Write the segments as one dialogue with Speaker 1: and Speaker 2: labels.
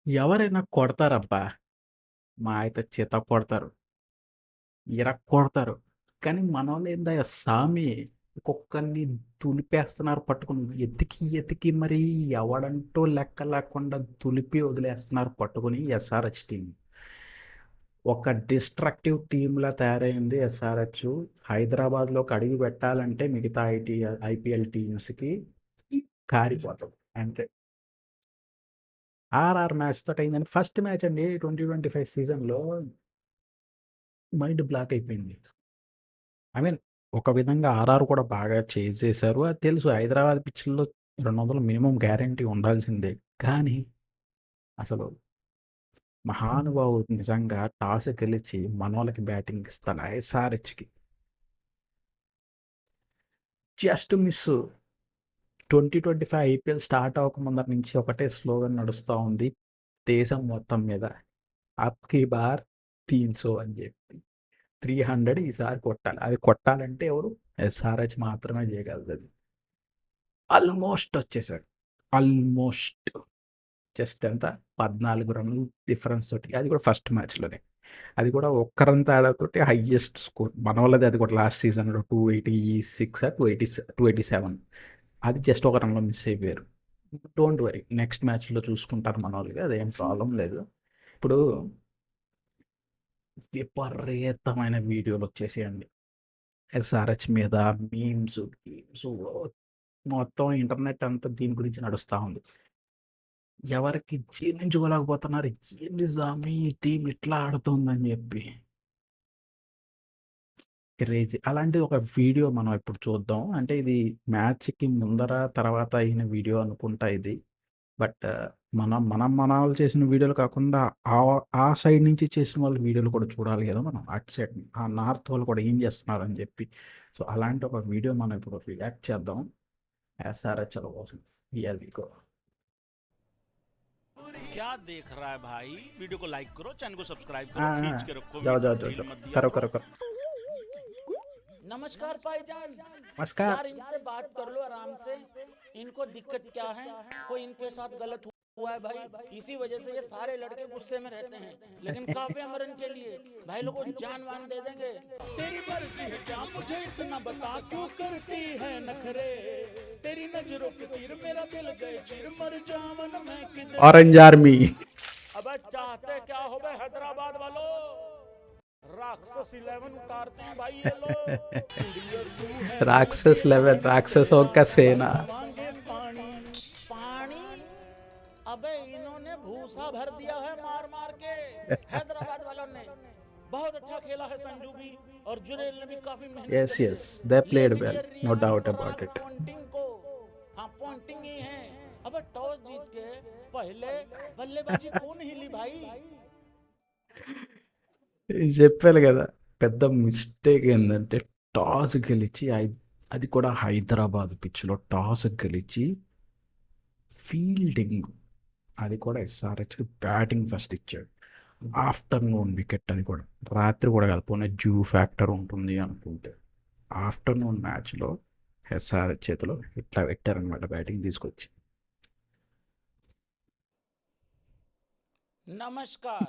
Speaker 1: ఎవరైనా కొడతారబ్బా! మహా అయితే చితక్కొడతారు, ఇరక్కొడతారు. కానీ మనోళ్ళేందయ్య సామి ఒక్కొక్కడిని దులిపేస్తున్నారు పట్టుకొని. ఎతికి, ఎతికి మరీ ఎవడంటూ లెక్క లేకుండా దులిపి వదిలేస్తున్నారు పట్టుకొని ఎస్ఆర్‌హెచ్ టీమ్. ఒక డిస్ట్రక్టివ్ టీమ్‌లా తయారైంది ఎస్ఆర్‌హెచ్. హైదరాబాద్‌లోకి అడుగు పెట్టాలంటే మిగతా ఐపీఎల్ టీమ్స్‌కి కారిపోతాం. అంతే. ఆర్ఆర్ మ్యాచ్ తోటయిందండి. ఫస్ట్ మ్యాచ్ అండి 2025 సీజన్‌లో మైండ్ బ్లాక్ అయిపోయింది. ఐ మీన్ ఒక విధంగా ఆర్ఆర్ కూడా బాగా చేజ్ చేశారు. అది తెలుసు హైదరాబాద్ పిచ్‌ల్లో 200 మినిమమ్ గ్యారంటీ ఉండాల్సిందే. కానీ అసలు మహానుభావుడు నిజంగా టాస్ గెలిచి మనోళ్ళకి బ్యాటింగ్ ఇస్తాడు ఎస్ఆర్‌హెచ్‌కి. Just miss. 2025 ఐపీఎల్ స్టార్ట్ అవ్వక ముందర నుంచి ఒకటే స్లోగన్ నడుస్తా ఉంది దేశం మొత్తం మీద. అబ్ కీ బార్ 300 అని చెప్పి. 300 ఈసారి కొట్టాలి. అది కొట్టాలంటే ఎవరు? ఎస్ఆర్‌హెచ్ మాత్రమే చేయగలదది. ఆల్మోస్ట్ వచ్చేసారు. ఆల్మోస్ట్. జస్ట్ ఎంత 14 రన్‌లు డిఫరెన్స్ తోటి. అది కూడా ఫస్ట్ మ్యాచ్‌లోనే. అది కూడా ఒక్క రన్ తేడాతోటి హైయెస్ట్ స్కోర్. మనోళ్ళది అది కూడా లాస్ట్ సీజన్‌లో 286 287 అది జస్ట్ ఒక రన్‌లో మిస్ అయిపోయారు. డోంట్ వరీ నెక్స్ట్ మ్యాచ్‌లో చూసుకుంటారు మనోళ్ళుగా. అదేం ప్రాబ్లమ్ లేదు. ఇప్పుడు విపరీతమైన వీడియోలొచ్చేసాయండి. ఎస్ఆర్‌హెచ్ మీద మీమ్స్, గీమ్సు మొత్తం ఇంటర్నెట్ అంతా దీని గురించి నడుస్తా ఉంది. ఎవరికి జీర్ణించుకోలేకపోతున్నారు. ఏంది సామి ఈ టీమ్ ఇట్లా ఆడుతుందని జెప్పి. క్రేజీ. అలాంటి ఒక వీడియో మనం ఇప్పుడు చూద్దాం. అంటే ఇది మ్యాచ్‌కి ముందర, తర్వాత అయిన వీడియో అనుకుంటా ఇది. బట్ మనం చేసిన వీడియోలు కాకుండా ఆ సైడ్ నుంచి చేసిన వాళ్ళ వీడియోలు కూడా చూడాలి గదా మనం. అటు సైడ్ ఆ నార్త్ వాళ్ళు కూడా ఏం జేస్తున్నారని జెప్పి. సో, అలాంటి ఒక వీడియో మనం ఇప్పుడు రియాక్ట్ చేద్దాం. ఎస్ఆర్‌హెచ్‌ల కోసం. Here we go.
Speaker 2: क्या देख रहा है भाई? वीडियो को लाइक करो, चैनल को सब्सक्राइब
Speaker 1: ఆ!
Speaker 2: करो,
Speaker 1: ఆ!
Speaker 2: खींच के रखो
Speaker 1: जाओ,
Speaker 2: वीडियो,
Speaker 1: जाओ, जाओ,
Speaker 2: ढील
Speaker 1: जाओ.
Speaker 2: मत दिया
Speaker 1: करो,
Speaker 2: करो।
Speaker 1: करो, करो.
Speaker 3: नमस्कार भाईजान।
Speaker 1: नमस्कार.
Speaker 3: यार इनसे बात कर लो आराम से। इनको दिक्कत क्या है? कोई इनके साथ गलत हुआ है भाई, इसी वजह से ये सारे लड़के गुस्से में रहते हैं। लेकिन काफी अमरन के लिए भाई लोगों जान वान दे देंगे। तेरी मर्जी है क्या, मुझे इतना बता, क्यों करती है नखरे? तेरी नजरों के तीर मेरा दिल गए चीर, मर जावन मैं किधर।
Speaker 1: Orange army.
Speaker 3: अबे चाहते क्या हो बे हैदराबाद वालों? राक्षस 11 उतारते हैं भाई ये लोग। कुड़ियर तू है दिल की
Speaker 1: राक्षस लेवल
Speaker 3: रानी,
Speaker 1: राक्षसों
Speaker 3: तेरा
Speaker 1: का सेना.
Speaker 3: भला मांगे पानी। पानी? अबे इन्होंने भूसा भर दिया है मार मार के हैदराबाद वालों ने। बहुत अच्छा खेला है संजू भी, और जुरेल ने भी काफी मेहनत
Speaker 1: Yes,
Speaker 3: करी
Speaker 1: yes, they
Speaker 3: है,
Speaker 1: played
Speaker 3: लेकिन
Speaker 1: well,
Speaker 3: ये
Speaker 1: no
Speaker 3: Riyan
Speaker 1: doubt about
Speaker 3: Parag
Speaker 1: it.
Speaker 3: Pointing को, हाँ पॉइंटिंग ही है। अबे टॉस जीत के पहले बल्लेबाजी कौन हिली भाई?
Speaker 1: చెప్పాను కదా పెద్ద మిస్టేక్ ఏంటంటే టాస్ గెలిచి అది కూడా హైదరాబాద్ పిచ్లో టాస్ గెలిచి ఫీల్డింగ్ అది కూడా ఎస్ఆర్హెచ్కి బ్యాటింగ్ ఫస్ట్ ఇచ్చాడు. ఆఫ్టర్నూన్ వికెట్ అది కూడా రాత్రి కూడా కాదు పోనీ జూ ఫ్యాక్టర్ ఉంటుంది అనుకుంటే ఆఫ్టర్నూన్ మ్యాచ్లో ఎస్ఆర్హెచ్ చేతిలో ఇట్లా పెట్టారనమాట బ్యాటింగ్ తీసుకొచ్చి.
Speaker 3: नमस्कार।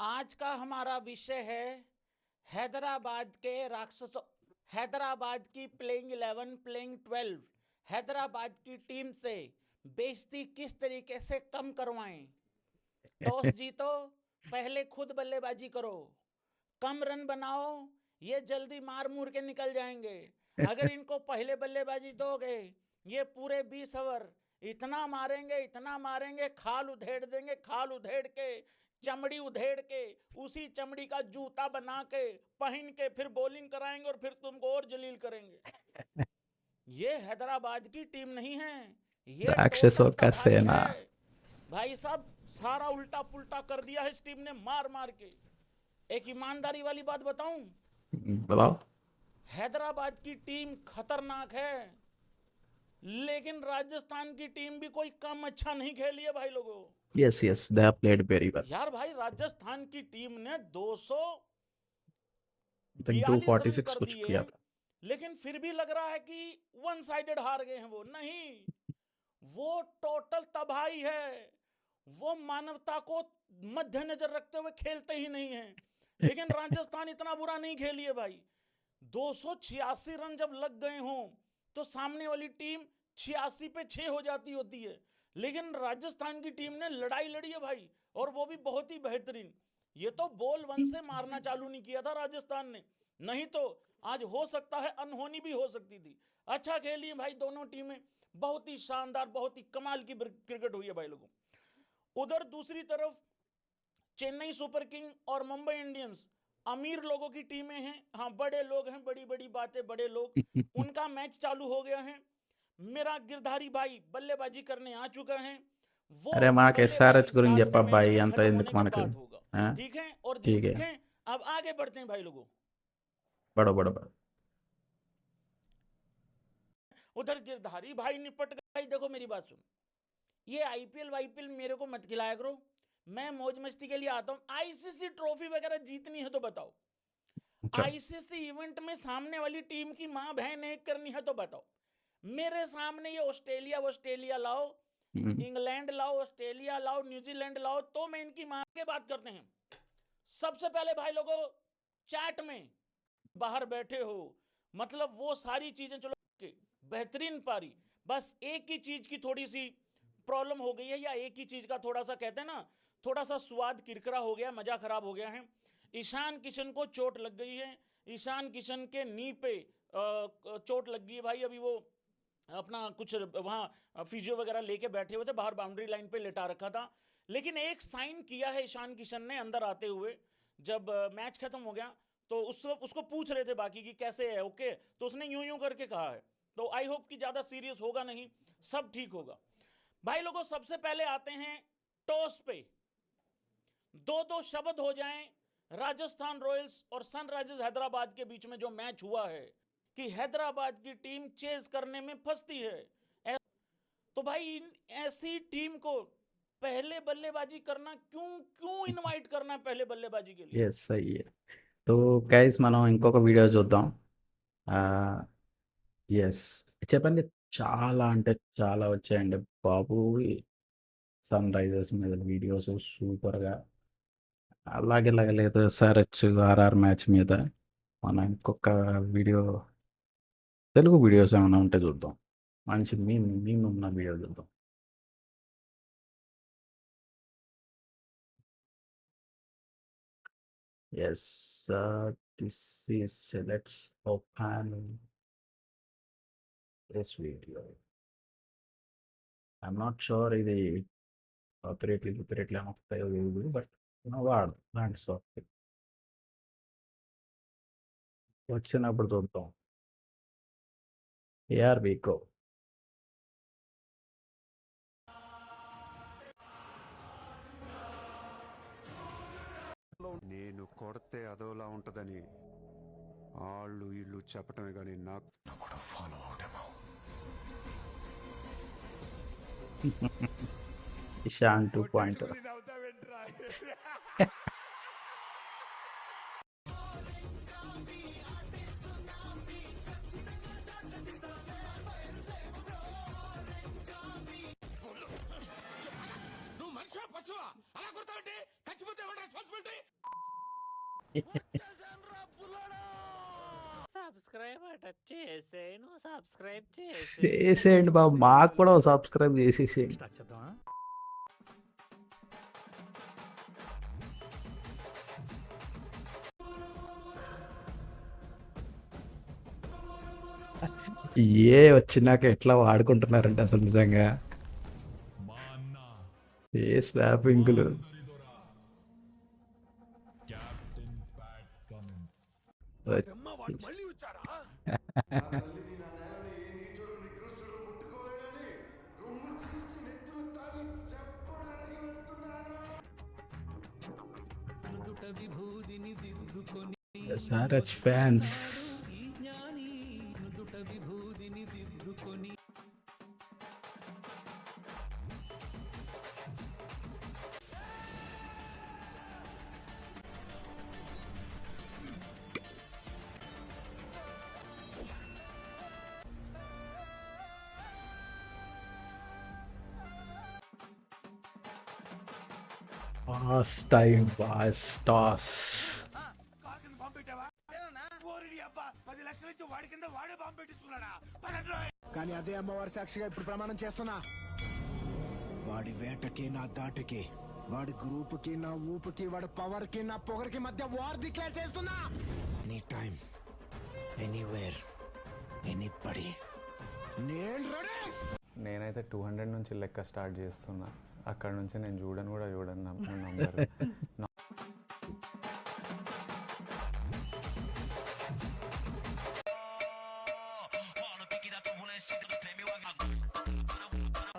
Speaker 3: आज का हमारा विषय है हैदराबाद के राक्षसों, हैदराबाद की प्लेइंग 11 प्लेइंग 12, हैदराबाद की टीम से बेइज्जती किस तरीके से कम करवाएं। टॉस जीतो, पहले खुद बल्लेबाजी करो, कम रन बनाओ, ये जल्दी मार मूर के निकल जाएंगे। अगर इनको पहले बल्लेबाजी दोगे, ये पूरे 20 ओवर इतना मारेंगे, खाल उधेड़ देंगे, खाल उधेड़ के, चमड़ी उधेड़ के, उसी चमड़ी का जूता बना के पहन के फिर बॉलिंग कराएंगे और फिर तुमको और जलील करेंगे। ये हैदराबाद की टीम नहीं है, ये
Speaker 1: రాక్షసో
Speaker 3: टोटल
Speaker 1: కా
Speaker 3: तबाही
Speaker 1: సేన.
Speaker 3: है भाई साहब। सारा उल्टा पुल्टा कर दिया है इस टीम ने मार मार के। एक ईमानदारी वाली बात बताऊं,
Speaker 1: बताओ.
Speaker 3: हैदराबाद की टीम खतरनाक है, लेकिन राजस्थान की टीम भी कोई कम अच्छा नहीं खेली है भाई लोगों।
Speaker 1: Yes, yes, they have played very well.
Speaker 3: यार भाई राजस्थान की टीम ने
Speaker 1: आई थिंक
Speaker 3: 242 रन
Speaker 1: 246
Speaker 3: कर
Speaker 1: कुछ
Speaker 3: दिए,
Speaker 1: किया था.
Speaker 3: लेकिन फिर भी लग रहा है कि वन साइडेड हार गए हैं। वो नहीं, वो टोटल तबाही है। वो मानवता को मद्देनजर रखते हुए खेलते ही नहीं है। लेकिन राजस्थान इतना बुरा नहीं खेली है भाई। 286 रन जब लग गए हों तो सामने वाली टीम 86 पे 6 हो जाती होती है, लेकिन राजस्थान की टीम ने लड़ाई लड़ी है भाई, और वो भी बहुत ही बेहतरीन। ये तो बॉल 1 से मारना चालू नहीं किया था राजस्थान ने, नहीं तो आज हो सकता है अनहोनी भी हो सकती थी। अच्छा खेली भाई दोनों टीमें, बहुत ही शानदार, बहुत ही कमाल की क्रिकेट हुई है भाई लोगों। उधर दूसरी तरफ चेन्नई सुपर किंग और मुंबई इंडियंस अमीर लोगों की टीमें हैं, हाँ बड़े लोग हैं, बड़ी बड़ी बातें बड़े लोग, उनका मैच चालू हो गया है। मेरा गिरधारी भाई बल्लेबाजी करने आ चुका है, वो
Speaker 1: अरे माक
Speaker 3: बल्लेबाजी
Speaker 1: एसआरएच गुరించి
Speaker 3: 7वें
Speaker 1: చెప్పబ్బా
Speaker 3: मैच के
Speaker 1: అంత
Speaker 3: खत्म
Speaker 1: ఎందుకు
Speaker 3: होने के
Speaker 1: మనకు
Speaker 3: बाद होगा।
Speaker 1: हाँ?
Speaker 3: ठीक है, और
Speaker 1: ठीक है
Speaker 3: देखें अब आगे बढ़ते हैं भाई लोगों।
Speaker 1: बड़ो बड़ो बड़ो
Speaker 3: उधर गिरधारी भाई निपट गए भाई। देखो मेरी बात सुन, ये आईपीएल वाईपीएल मेरे को मत खिलाया करो, मैं मौज मस्ती के लिए आता हूँ। आईसीसी ट्रॉफी वगैरह जीतनी है तो बताओ,
Speaker 1: अच्छा
Speaker 3: आईसीसी इवेंट में सामने वाली टीम की मां बहन एक करनी है तो बताओ। मेरे सामने ये ऑस्ट्रेलिया लाओ, इंग्लैंड लाओ, ऑस्ट्रेलिया लाओ, न्यूजीलैंड लाओ, तो मैं इनकी मां के बात करते हैं। सबसे पहले भाई लोगों चैट में बाहर बैठे हो, मतलब वो सारी चीजें चलो के बेहतरीन पारी, बस एक ही चीज की थोड़ी सी प्रॉब्लम हो गई है, या एक ही चीज का थोड़ा सा कहते हैं ना, थोड़ा सा स्वाद किरकिरा हो गया, मजा खराब हो गया है। ईशान किशन को चोट लग गई है, ईशान किशन के नी पे चोट लग गई है भाई। अभी वो अपना कुछ वहां फिजियो वगैरह लेके बैठे हुए थे, बाहर बाउंड्री लाइन पे लेटा रखा था, लेकिन एक साइन किया है ईशान किशन ने अंदर आते हुए। जब मैच खत्म हो गया तो उसको पूछ रहे थे बाकी कि कैसे है, ओके, तो उसने यूं यूं करके कहा है। तो आई होप कि ज्यादा सीरियस होगा नहीं, सब ठीक होगा भाई लोगों। सबसे पहले आते हैं टॉस पे, दो दो शब्द हो जाएं राजस्थान रॉयल्स और सनराइजर्स हैदराबाद के बीच में जो मैच हुआ है, कि हैदराबाद की टीम चेज करने में फंसती है। तो भाई ऐसी टीम को पहले बल्लेबाजी करना क्यों क्यों इनवाइट करना है पहले बल्लेबाजी के लिए?
Speaker 1: ఎస్ అయ్యే तो గైస్ మనం ఇంకొక వీడియో చూద్దాం ఎస్ చెప్పండి చాలా అంటే చాలా వచ్చాయండి బాబు సన్ రైజర్స్ మీద వీడియోస్ సూపర్గా అలాగే లేదు ఎస్ఆర్హెచ్ ఆర్ఆర్ మ్యాచ్ మీద మనం ఇంకొక వీడియో తెలుగు వీడియోస్ ఏమైనా ఉంటే చూద్దాం మంచి మేము ఉన్న వీడియో చూద్దాం yes this is let's open this video I'm not sure ఇది కాపీరైట్లు ఏమొస్తాయో లేదు బట్ వాడు దాంట్ సాఫ్ట్ వచ్చినప్పుడు చూద్దాం ఏఆర్ వీకో
Speaker 4: నేను కొడితే అదోలా ఉంటదని వాళ్ళు వీళ్ళు చెప్పటమే కానీ నాకు కూడా ఫాలో అవడమో.
Speaker 1: ఇషాన్ 2.0
Speaker 3: నువ్వు మనిషివా పశువా అలా కొడతావంటే చచ్చిపోతే ఎవరి రెస్పాన్సిబిలిటీ?
Speaker 5: సబ్స్క్రైబ్
Speaker 1: చేసేయండి బాబు మాకు కూడా సబ్స్క్రైబ్ చేసేసేయండి ఏ వచ్చినాక ఎట్లా వాడుకుంటున్నారంటే అసలు నిజంగా ఏ స్వాపింగ్లు SRH fans boss time boss toss.
Speaker 5: కానీ అదే అమ్మవారి సాక్షిగా ఇప్పుడు ప్రమాణం చేస్తున్నా, వాడి వేటకి నా దాటికి, వాడి గ్రూపుకి నా ఊపుకి, వాడి పవర్ కి నా పొగరికి మధ్య వార్ డిక్లేర్ చేస్తున్నా. ఎనీ టైం, ఎనీవేర్, ఎనీబడి, నేను రెడీ.
Speaker 6: నేనైతే 200 నుంచి లెక్క స్టార్ట్ చేస్తున్నా. అక్కడ నుంచి నేను చూడను నంబర్.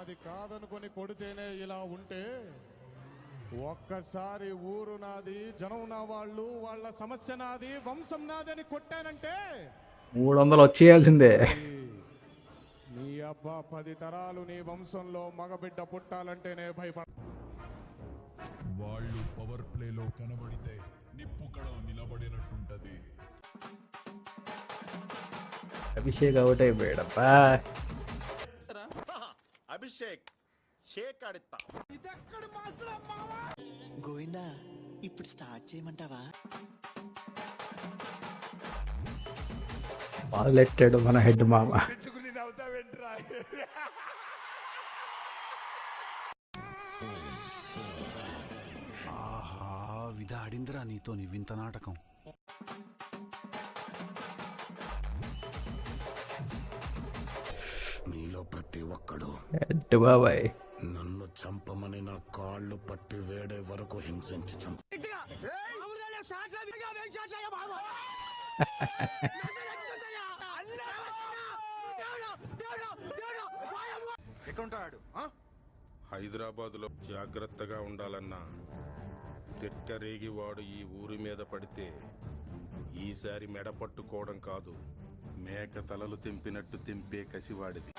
Speaker 7: అది కాదనుకొని కొడితేనే ఇలా ఉంటే, ఒక్కసారి ఊరు నాది, జనం నా వాళ్ళు, వాళ్ళ సమస్య నాది, వంశం నాది అని కొట్టానంటే
Speaker 1: 300 వచ్చేయాల్సిందే.
Speaker 7: నీ అబ్బా 10 తరాలు నీ వంశంలో మగబిడ్డ పుట్టాలంటేనే భయపడ.
Speaker 8: వాళ్ళు పవర్ ప్లేలో కనబడితే నిప్పుకడ నిలబడినట్టుంటది.
Speaker 1: అభిషేక్ అవుట్ అయిపోయాడబ్బా.
Speaker 2: అభిషేక్ షేక్ ఆడిస్తా.
Speaker 9: గోవిందా ఇప్పుడు స్టార్ట్ చేయమంటావా?
Speaker 1: మొదలెట్టాడు మన హెడ్ మామ.
Speaker 4: ఆహా విధ ఆడిందిరా నీతో నీ వింత నాటకం. మీలో ప్రతి ఒక్కడు
Speaker 1: హెడ్ బాబాయ్.
Speaker 4: నన్ను చంపమని నా కాళ్ళు పట్టి వేడే వరకు హింసించి చంప. ఎక్కడుంటాడు?
Speaker 10: హైదరాబాదులో జాగ్రత్తగా ఉండాలన్నా, తిక్కరేగి వాడు ఈ ఊరి మీద పడితే ఈసారి మెడ పట్టుకోవడం కాదు, మేక తలలు తెంపినట్టు తెంపే కసివాడిది.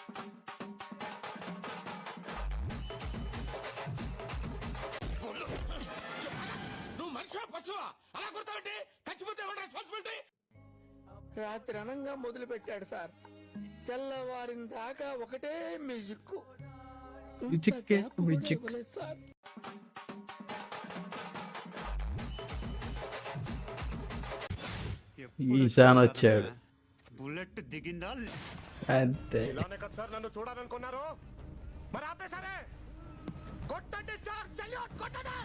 Speaker 5: రాత్రి అనంగా మొదలు పెట్టాడు సార్, తెల్లవారిన దాకా ఒకటే మ్యూజిక్.
Speaker 1: మ్యూజిక్
Speaker 5: సార్
Speaker 1: ఈశాన్ వచ్చాడు.
Speaker 4: బుల్లెట్ దిగిందా?
Speaker 1: అంతే.
Speaker 7: ఇలానే కదా సార్ నన్ను చూడాలనుకున్నారు, మరి ఆపేసరే. కొట్టండి సార్, సెల్యూట్ కొట్టండి.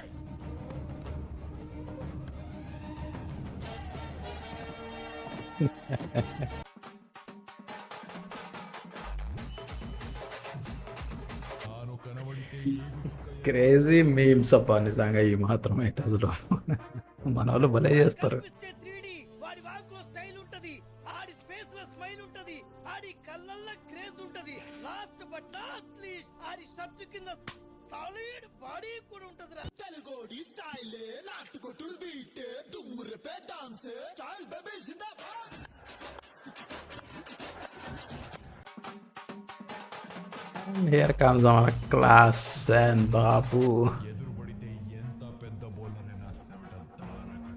Speaker 8: తాను కనబడితే
Speaker 1: క్రేజీ మీమ్స్ అబ్బా నిజంగా. ఈ మాత్రం అయితే అసలు మన వాళ్ళు భలే చేస్తారు.
Speaker 3: వాడి వాక్లో స్టైల్ ఉంటది, ఆడి ఫేస్ లో స్మైల్ ఉంటది, ఆడి కళ్ళల్లో క్రేజ్ ఉంటది, లాస్ట్ బట్ నాట్ లీస్ట్ ఆడి షర్ట్ కింద సాలిడ్ బాడీ కూడా ఉంటది. తెలుగోడి స్టైల్ నాటుకొట్టుడు బీట్ దుమ్మురే పే డాన్స్ స్టైల్ బేబీ జిందాబాద్.
Speaker 1: Here comes our class and Babu.
Speaker 8: ఎదురుపడితే ఎంత పెద్ద బౌలరైనా సెవెన్ తారక్.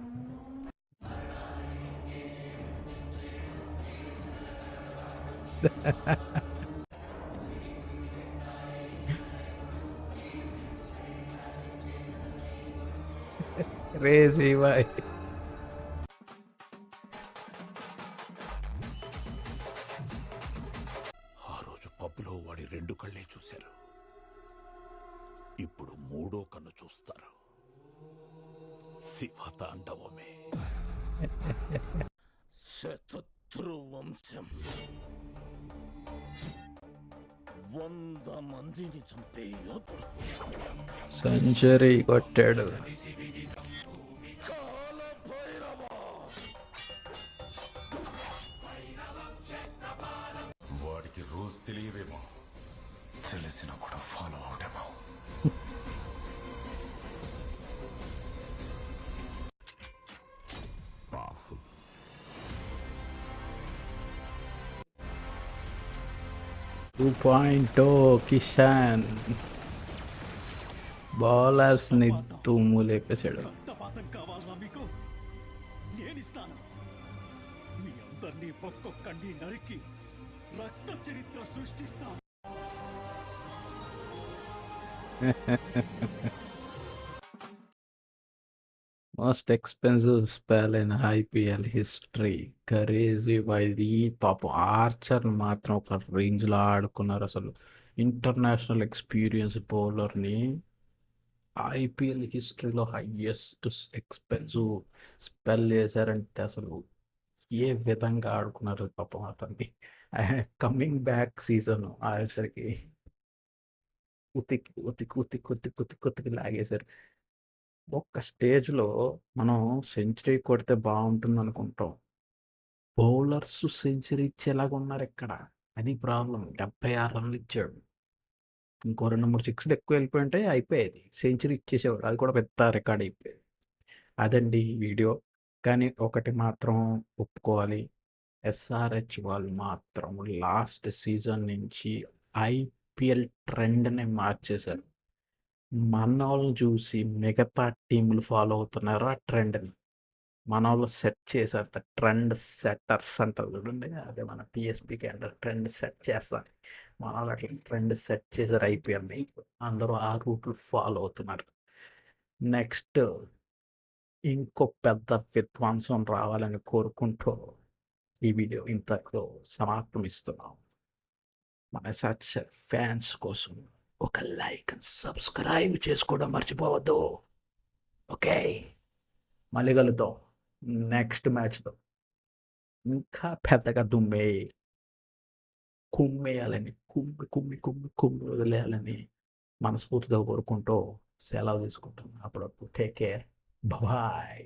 Speaker 1: Crazy boy.
Speaker 4: ఆ రోజు పబ్బులో వాడి 2 కళ్ళే చూశారు, ఇప్పుడు 3వ కన్ను చూస్తారు. శివతాండవమే. శతృ వంశం 100 మందిని చంపే యోధుడు.
Speaker 1: సెంచరీ కొట్టాడు.
Speaker 10: వాడికి రోజు తెలియదేమో, తెలిసిన కూడా ఫాలో అవడేమో.
Speaker 4: Powerful.
Speaker 1: కిషాన్ బౌలర్స్ ని దుమ్ము లేపేశాడు.
Speaker 5: రక్తపాతం కావాలా మీకు? నేనిస్తాను. మీ అందరినీ ఒక్కొక్కడిని నరికి రక్త చరిత్ర సృష్టిస్తాను.
Speaker 1: Most expensive spell in IPL history. Crazy వైది పాపం ఆర్చర్ మాత్రం ఒక రేంజ్లో ఆడుకున్నారు. అసలు ఇంటర్నేషనల్ ఎక్స్పీరియన్స్ బౌలర్ని ఐపీఎల్ హిస్టరీలో హయ్యెస్ట్ ఎక్స్పెన్సివ్ స్పెల్ చేశారంటే అసలు ఏ విధంగా ఆడుకున్నారు పాపం అతన్ని. కమింగ్ బ్యాక్ సీజన్ ఆడేసరికి ఉతికి ఉతికి ఉతికి ఉతికి ఉతికి ఉతికి లాగేశారు. ఒక్క స్టేజ్లో మనం సెంచరీ కొడితే బాగుంటుంది అనుకుంటాం. బౌలర్స్ సెంచరీ ఇచ్చేలాగా ఉన్నారు ఇక్కడ. అది ప్రాబ్లం. 76 రన్లు ఇచ్చాడు. ఇంకో 2-3 సిక్స్లు ఎక్కువ వెళ్ళిపోయింటే అయిపోయేది. సెంచరీ ఇచ్చేసేవాడు. అది కూడా పెద్ద రికార్డ్ అయిపోయేది. అదండి వీడియో. కానీ ఒకటి మాత్రం ఒప్పుకోవాలి. ఎస్ఆర్హెచ్ వాళ్ళు మాత్రం లాస్ట్ సీజన్ నుంచి ఐపీఎల్ ట్రెండ్ని మార్చేశారు. మనోళ్ళని చూసి మిగతా టీంలు ఫాలో అవుతున్నారు ఆ ట్రెండ్ని. మనోళ్ళు సెట్ చేశారు. ట్రెండ్ సెట్టర్స్ అంటారు చూడండి, అదే మన పిఎస్పికి అంటారు ట్రెండ్ సెట్ చేస్తాను. మనోళ్ళు అట్లా ట్రెండ్ సెట్ చేశారు ఐపీఎల్ని. అందరూ ఆ రూట్లు ఫాలో అవుతున్నారు. నెక్స్ట్ ఇంకో పెద్ద విధ్వంసం రావాలని కోరుకుంటూ ఈ వీడియో ఇంతకు సమాప్తమిస్తున్నాం. మన సచ్ ఫ్యాన్స్ కోసం ఒక లైక్ అండ్ సబ్స్క్రైబ్ చేసుకోవడం మర్చిపోవద్దు. ఓకే, మళ్ళీ కలుద్దాం నెక్స్ట్ మ్యాచ్లో. ఇంకా పెద్దగా కుమ్మేయాలని కుమ్మి కుమ్మి కుమ్మి కుమ్మి వదిలేయాలని మనస్ఫూర్తిగా కోరుకుంటూ సెలవు తీసుకుంటున్నాను. అప్పుడప్పుడు టేక్ కేర్, బాయ్.